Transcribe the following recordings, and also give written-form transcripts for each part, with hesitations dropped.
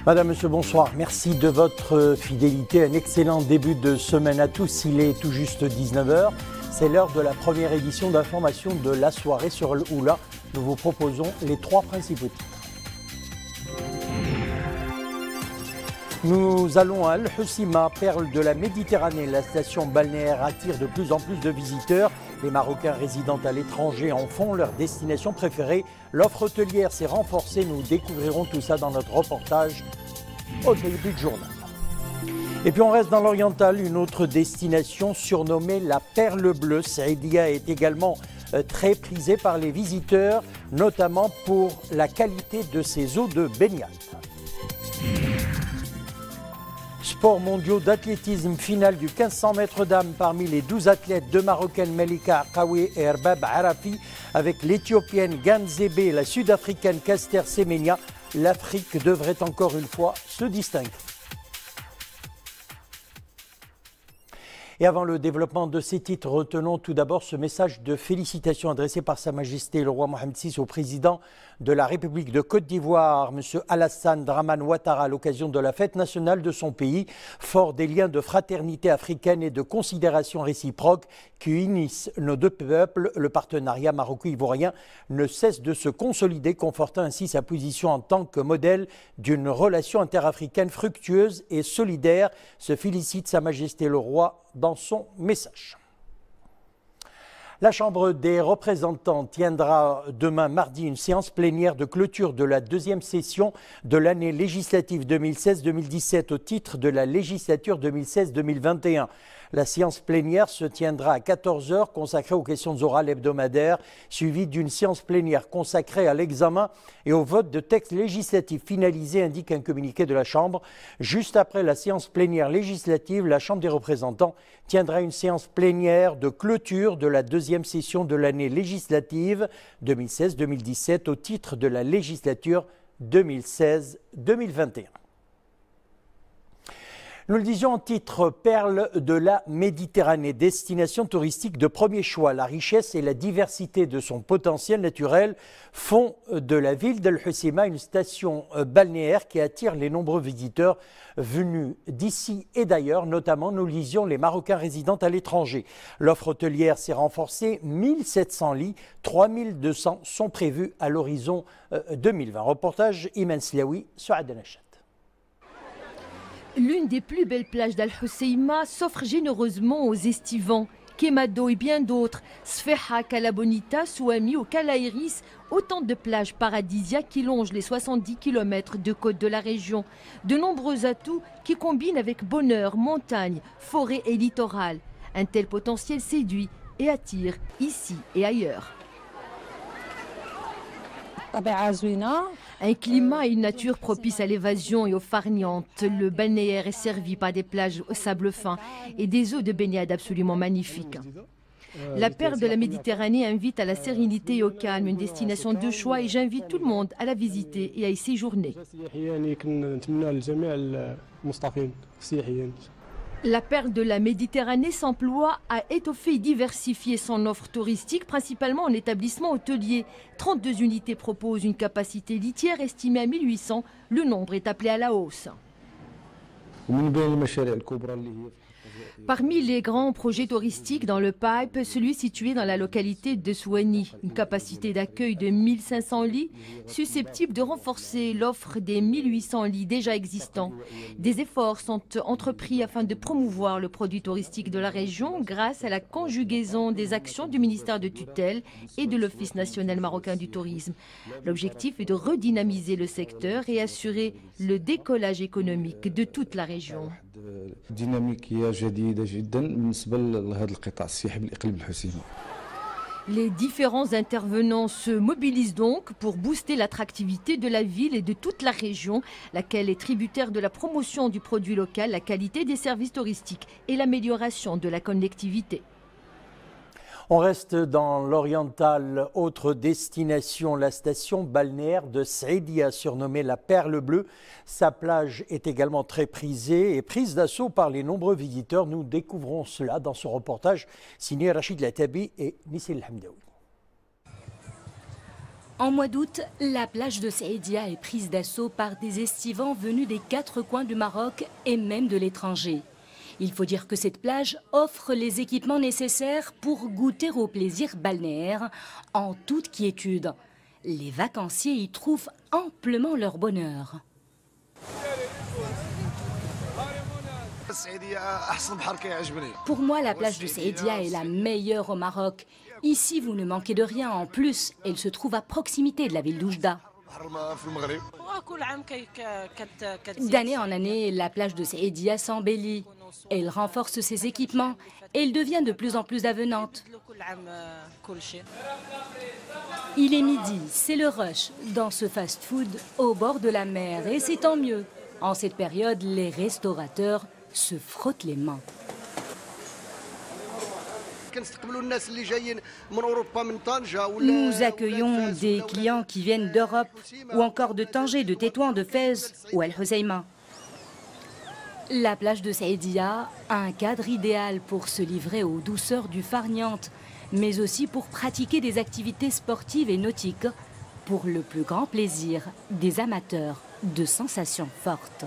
Madame, Monsieur, bonsoir. Merci de votre fidélité. Un excellent début de semaine à tous. Il est tout juste 19h. C'est l'heure de la première édition d'information de la soirée sur le Oula. Nous vous proposons les trois principaux titres. Nous allons à Al-Hoceima, perle de la Méditerranée. La station balnéaire attire de plus en plus de visiteurs. Les Marocains résidant à l'étranger en font leur destination préférée. L'offre hôtelière s'est renforcée. Nous découvrirons tout ça dans notre reportage au début du journal. Et puis on reste dans l'oriental, une autre destination surnommée la Perle Bleue. Saïdia est également très prisée par les visiteurs, notamment pour la qualité de ses eaux de baignade. Sports mondiaux d'athlétisme, finale du 1500 mètres dames parmi les 12 athlètes, deux Marocaines Melika Akawi et Erbab Arafi, avec l'Éthiopienne Ganzebe et la Sud-Africaine Caster Semenya. L'Afrique devrait encore une fois se distinguer. Et avant le développement de ces titres, retenons tout d'abord ce message de félicitations adressé par Sa Majesté le roi Mohamed VI au président de la République de Côte d'Ivoire, M. Alassane Dramane Ouattara, à l'occasion de la fête nationale de son pays, fort des liens de fraternité africaine et de considération réciproque qui unissent nos deux peuples. Le partenariat maroco-ivoirien ne cesse de se consolider, confortant ainsi sa position en tant que modèle d'une relation interafricaine fructueuse et solidaire, se félicite Sa Majesté le roi dans son message. La Chambre des représentants tiendra demain mardi une séance plénière de clôture de la deuxième session de l'année législative 2016-2017 au titre de la législature 2016-2021. La séance plénière se tiendra à 14h, consacrée aux questions orales hebdomadaires, suivie d'une séance plénière consacrée à l'examen et au vote de textes législatifs finalisés, indique un communiqué de la Chambre. Juste après la séance plénière législative, la Chambre des représentants tiendra une séance plénière de clôture de la deuxième session de l'année législative 2016-2017 au titre de la législature 2016-2021. Nous le disions en titre, perle de la Méditerranée, destination touristique de premier choix. La richesse et la diversité de son potentiel naturel font de la ville d'Al-Hoceima une station balnéaire qui attire les nombreux visiteurs venus d'ici et d'ailleurs, notamment nous lisions les Marocains résidant à l'étranger. L'offre hôtelière s'est renforcée, 1700 lits, 3200 sont prévus à l'horizon 2020. Reportage Iman Slaoui sur Adenachat. L'une des plus belles plages d'Al-Hoceima s'offre généreusement aux estivants. Kemado et bien d'autres, Sfeha, Cala Bonita, Souami ou Cala Iris, autant de plages paradisiaques qui longent les 70 km de côte de la région. De nombreux atouts qui combinent avec bonheur, montagne, forêt et littoral. Un tel potentiel séduit et attire ici et ailleurs. Un climat et une nature propices à l'évasion et aux farnientes. Le balnéaire est servi par des plages au sable fin et des eaux de baignade absolument magnifiques. La perle de la Méditerranée invite à la sérénité et au calme, une destination de choix, et j'invite tout le monde à la visiter et à y séjourner. La perle de la Méditerranée s'emploie à étoffer et diversifier son offre touristique, principalement en établissement hôtelier. 32 unités proposent une capacité litière estimée à 1800. Le nombre est appelé à la hausse. Parmi les grands projets touristiques dans le pipe, celui situé dans la localité de Souani, une capacité d'accueil de 1500 lits, susceptible de renforcer l'offre des 1800 lits déjà existants. Des efforts sont entrepris afin de promouvoir le produit touristique de la région grâce à la conjugaison des actions du ministère de tutelle et de l'Office national marocain du tourisme. L'objectif est de redynamiser le secteur et assurer le décollage économique de toute la région. Les différents intervenants se mobilisent donc pour booster l'attractivité de la ville et de toute la région, laquelle est tributaire de la promotion du produit local, la qualité des services touristiques et l'amélioration de la connectivité. On reste dans l'oriental. Autre destination, la station balnéaire de Saïdia, surnommée la Perle Bleue. Sa plage est également très prisée et prise d'assaut par les nombreux visiteurs. Nous découvrons cela dans ce reportage signé Rachid Latabi et Nissil Hamdaoui. En mois d'août, la plage de Saïdia est prise d'assaut par des estivants venus des 4 coins du Maroc et même de l'étranger. Il faut dire que cette plage offre les équipements nécessaires pour goûter au plaisir balnéaire en toute quiétude. Les vacanciers y trouvent amplement leur bonheur. Pour moi, la plage de Saïdia est la meilleure au Maroc. Ici, vous ne manquez de rien. En plus, elle se trouve à proximité de la ville d'Oujda. D'année en année, la plage de Saïdia s'embellit. Elle renforce ses équipements et elle devient de plus en plus avenante. Il est midi, c'est le rush dans ce fast-food au bord de la mer et c'est tant mieux. En cette période, les restaurateurs se frottent les mains. Nous accueillons des clients qui viennent d'Europe ou encore de Tanger, de Tétouan, de Fès ou El Hoceima. La plage de Saïdia a un cadre idéal pour se livrer aux douceurs du farniente, mais aussi pour pratiquer des activités sportives et nautiques pour le plus grand plaisir des amateurs de sensations fortes.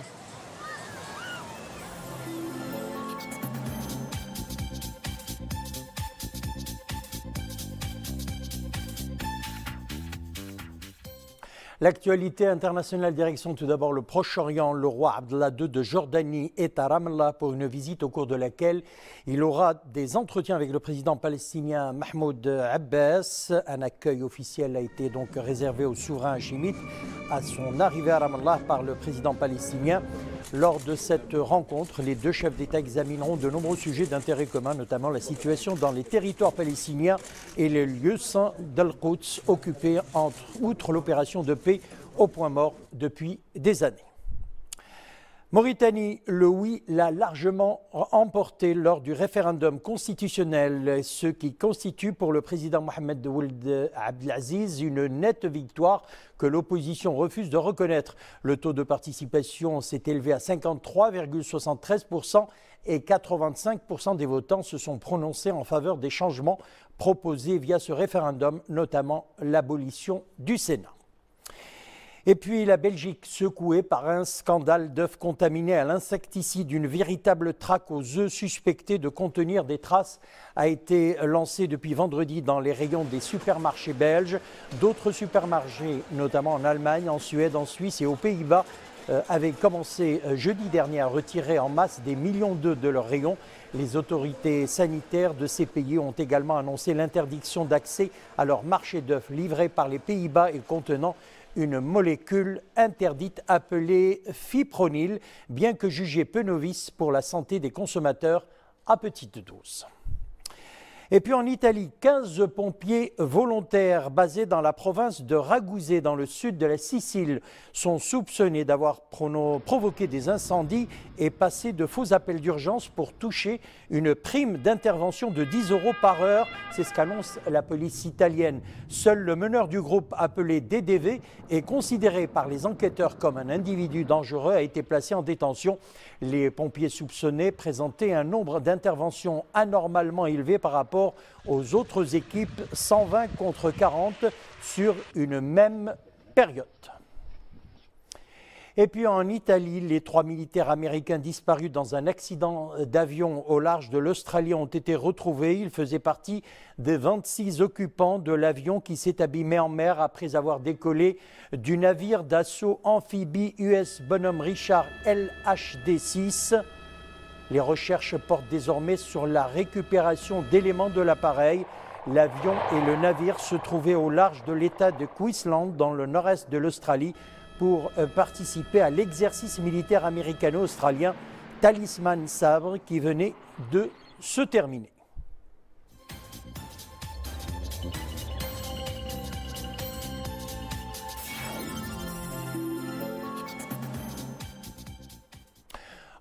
L'actualité internationale, direction tout d'abord le Proche-Orient. Le roi Abdallah II de Jordanie est à Ramallah pour une visite au cours de laquelle il aura des entretiens avec le président palestinien Mahmoud Abbas. Un accueil officiel a été donc réservé au souverain hachémite à son arrivée à Ramallah par le président palestinien. Lors de cette rencontre, les deux chefs d'État examineront de nombreux sujets d'intérêt commun, notamment la situation dans les territoires palestiniens et les lieux saints d'Al-Quds occupés outre l'opération de paix au point mort depuis des années. Mauritanie, le oui l'a largement emporté lors du référendum constitutionnel, ce qui constitue pour le président Mohamed Ould Abdelaziz une nette victoire que l'opposition refuse de reconnaître. Le taux de participation s'est élevé à 53,73% et 85% des votants se sont prononcés en faveur des changements proposés via ce référendum, notamment l'abolition du Sénat. Et puis la Belgique, secouée par un scandale d'œufs contaminés à l'insecticide, une véritable traque aux œufs suspectés de contenir des traces a été lancée depuis vendredi dans les rayons des supermarchés belges. D'autres supermarchés, notamment en Allemagne, en Suède, en Suisse et aux Pays-Bas, avaient commencé jeudi dernier à retirer en masse des millions d'œufs de leurs rayons. Les autorités sanitaires de ces pays ont également annoncé l'interdiction d'accès à leur marché d'œufs livrés par les Pays-Bas et contenant une molécule interdite appelée fipronil, bien que jugée peu novice pour la santé des consommateurs à petite dose. Et puis en Italie, 15 pompiers volontaires basés dans la province de Ragusa, dans le sud de la Sicile, sont soupçonnés d'avoir provoqué des incendies et passé de faux appels d'urgence pour toucher une prime d'intervention de 10 € par heure. C'est ce qu'annonce la police italienne. Seul le meneur du groupe appelé DDV est considéré par les enquêteurs comme un individu dangereux, a été placé en détention. Les pompiers soupçonnés présentaient un nombre d'interventions anormalement élevé par rapport aux autres équipes, 120 contre 40 sur une même période. Et puis en Italie, les 3 militaires américains disparus dans un accident d'avion au large de l'Australie ont été retrouvés. Ils faisaient partie des 26 occupants de l'avion qui s'est abîmé en mer après avoir décollé du navire d'assaut amphibie US Bonhomme Richard LHD-6. Les recherches portent désormais sur la récupération d'éléments de l'appareil. L'avion et le navire se trouvaient au large de l'État de Queensland, dans le nord-est de l'Australie, pour participer à l'exercice militaire américano-australien Talisman Sabre qui venait de se terminer.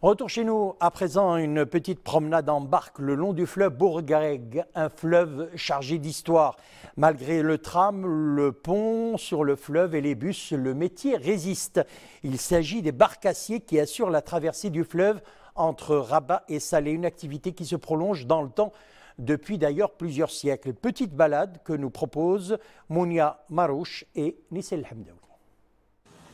Retour chez nous, à présent, une petite promenade en barque le long du fleuve Bourgaeg, un fleuve chargé d'histoire. Malgré le tram, le pont sur le fleuve et les bus, le métier résiste. Il s'agit des barcassiers qui assurent la traversée du fleuve entre Rabat et Salé, une activité qui se prolonge dans le temps depuis d'ailleurs plusieurs siècles. Petite balade que nous proposent Mounia Marouche et Nissel Hamdaoui.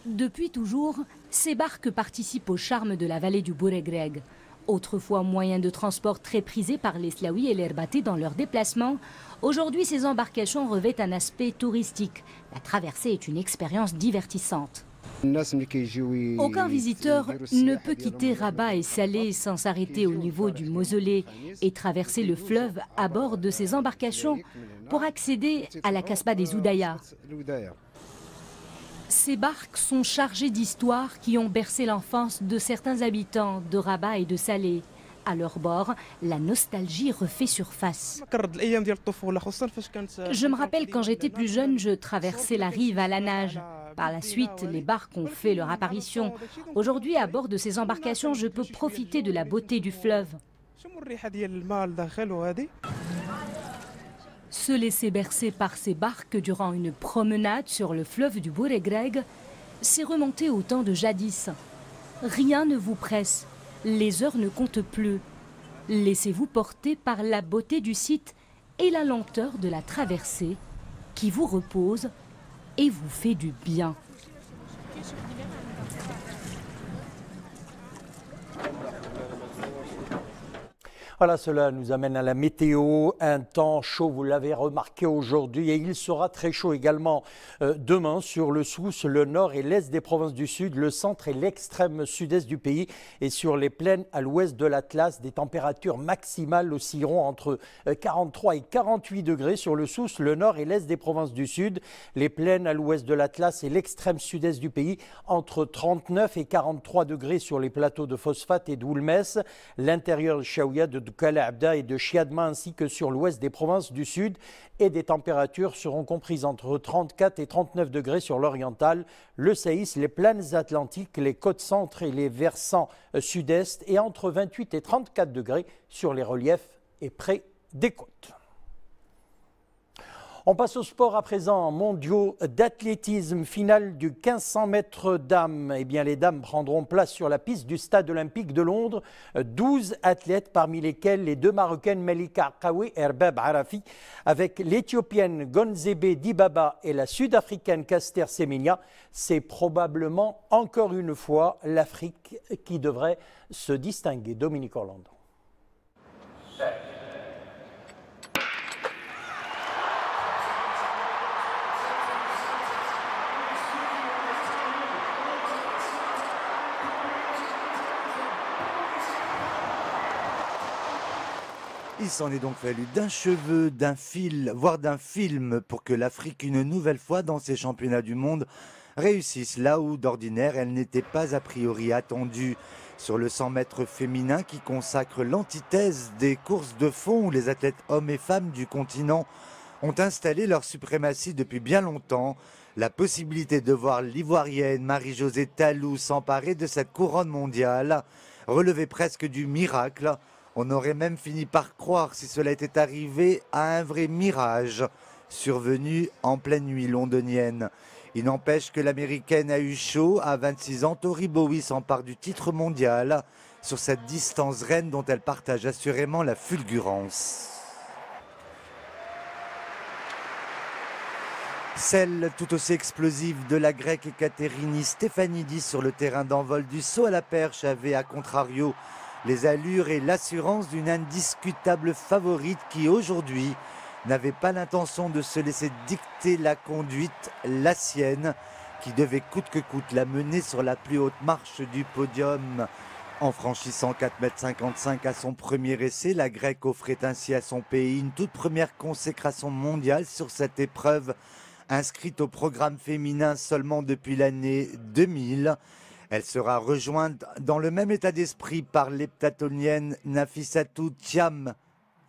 Depuis toujours, ces barques participent au charme de la vallée du Bouregreg. Autrefois moyen de transport très prisé par les Slaouis et les Herbatés dans leurs déplacements, aujourd'hui ces embarcations revêtent un aspect touristique. La traversée est une expérience divertissante. Aucun visiteur ne peut quitter Rabat et Salé sans s'arrêter au niveau du mausolée et traverser le fleuve à bord de ces embarcations pour accéder à la Kasbah des Oudaya. Ces barques sont chargées d'histoires qui ont bercé l'enfance de certains habitants de Rabat et de Salé. À leur bord, la nostalgie refait surface. Je me rappelle quand j'étais plus jeune, je traversais la rive à la nage. Par la suite, les barques ont fait leur apparition. Aujourd'hui, à bord de ces embarcations, je peux profiter de la beauté du fleuve. Se laisser bercer par ces barques durant une promenade sur le fleuve du Bouregreg, c'est remonter au temps de jadis. Rien ne vous presse, les heures ne comptent plus. Laissez-vous porter par la beauté du site et la lenteur de la traversée qui vous repose et vous fait du bien. Voilà, cela nous amène à la météo, un temps chaud, vous l'avez remarqué aujourd'hui, et il sera très chaud également demain sur le Souss, le nord et l'est des provinces du sud, le centre et l'extrême sud-est du pays, et sur les plaines à l'ouest de l'Atlas, des températures maximales oscilleront entre 43 et 48 degrés sur le Souss, le nord et l'est des provinces du sud, les plaines à l'ouest de l'Atlas et l'extrême sud-est du pays, entre 39 et 43 degrés sur les plateaux de Phosphate et d'Oulmès, l'intérieur de Chaouia, de Kala Abda et de Chiadma ainsi que sur l'ouest des provinces du sud, et des températures seront comprises entre 34 et 39 degrés sur l'oriental, le Saïs, les plaines atlantiques, les côtes centres et les versants sud-est, et entre 28 et 34 degrés sur les reliefs et près des côtes. On passe au sport à présent, mondiaux d'athlétisme, finale du 1500 mètres dames. Eh bien, les dames prendront place sur la piste du stade olympique de Londres. 12 athlètes, parmi lesquels les deux Marocaines Melika Akawi et Erbab Arafi, avec l'Éthiopienne Gonzebe Dibaba et la Sud-Africaine Caster Semenya. C'est probablement encore une fois l'Afrique qui devrait se distinguer. Dominique Orlando. Il s'en est donc fallu d'un cheveu, d'un fil, voire d'un film pour que l'Afrique, une nouvelle fois dans ces championnats du monde, réussisse là où d'ordinaire elle n'était pas a priori attendue. Sur le 100 mètres féminin qui consacre l'antithèse des courses de fond où les athlètes hommes et femmes du continent ont installé leur suprématie depuis bien longtemps, la possibilité de voir l'Ivoirienne Marie-Josée Tallou s'emparer de cette couronne mondiale relevait presque du miracle. On aurait même fini par croire, si cela était arrivé, à un vrai mirage survenu en pleine nuit londonienne. Il n'empêche que l'américaine a eu chaud. À 26 ans, Tori Bowie s'empare du titre mondial sur cette distance reine dont elle partage assurément la fulgurance. Celle tout aussi explosive de la grecque Ekaterini Stefanidis sur le terrain d'envol du saut à la perche avait, à contrario, les allures et l'assurance d'une indiscutable favorite qui, aujourd'hui, n'avait pas l'intention de se laisser dicter la conduite, la sienne, qui devait coûte que coûte la mener sur la plus haute marche du podium. En franchissant 4,55 m à son premier essai, la Grecque offrait ainsi à son pays une toute première consécration mondiale sur cette épreuve, inscrite au programme féminin seulement depuis l'année 2000. Elle sera rejointe dans le même état d'esprit par l'heptatonienne Nafissatou Thiam,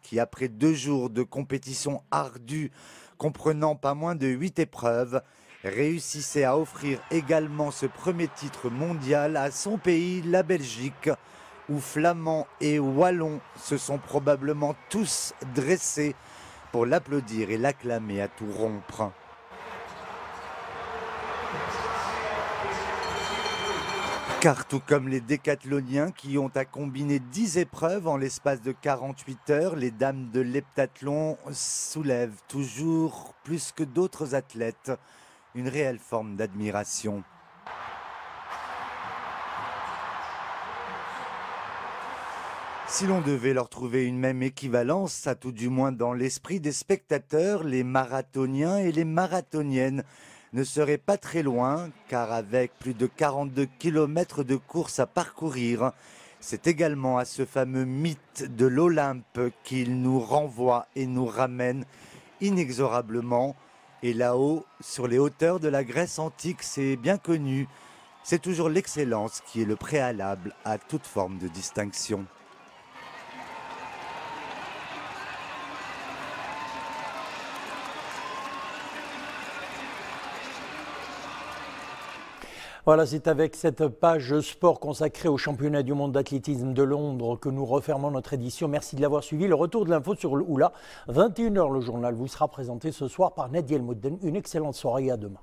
qui après 2 jours de compétition ardue, comprenant pas moins de 8 épreuves, réussissait à offrir également ce premier titre mondial à son pays, la Belgique, où Flamands et Wallons se sont probablement tous dressés pour l'applaudir et l'acclamer à tout rompre. Car tout comme les décathloniens qui ont à combiner 10 épreuves en l'espace de 48 heures, les dames de l'heptathlon soulèvent toujours, plus que d'autres athlètes, une réelle forme d'admiration. Si l'on devait leur trouver une même équivalence, à tout du moins dans l'esprit des spectateurs, les marathoniens et les marathoniennes ne seraient pas très loin, car avec plus de 42 km de course à parcourir, c'est également à ce fameux mythe de l'Olympe qu'il nous renvoie et nous ramène inexorablement. Et là-haut, sur les hauteurs de la Grèce antique, c'est bien connu, c'est toujours l'excellence qui est le préalable à toute forme de distinction. Voilà, c'est avec cette page sport consacrée au championnat du monde d'athlétisme de Londres que nous refermons notre édition. Merci de l'avoir suivi. Le retour de l'info sur le Oula, 21 h le journal vous sera présenté ce soir par Nadia El Moudden. Une excellente soirée et à demain.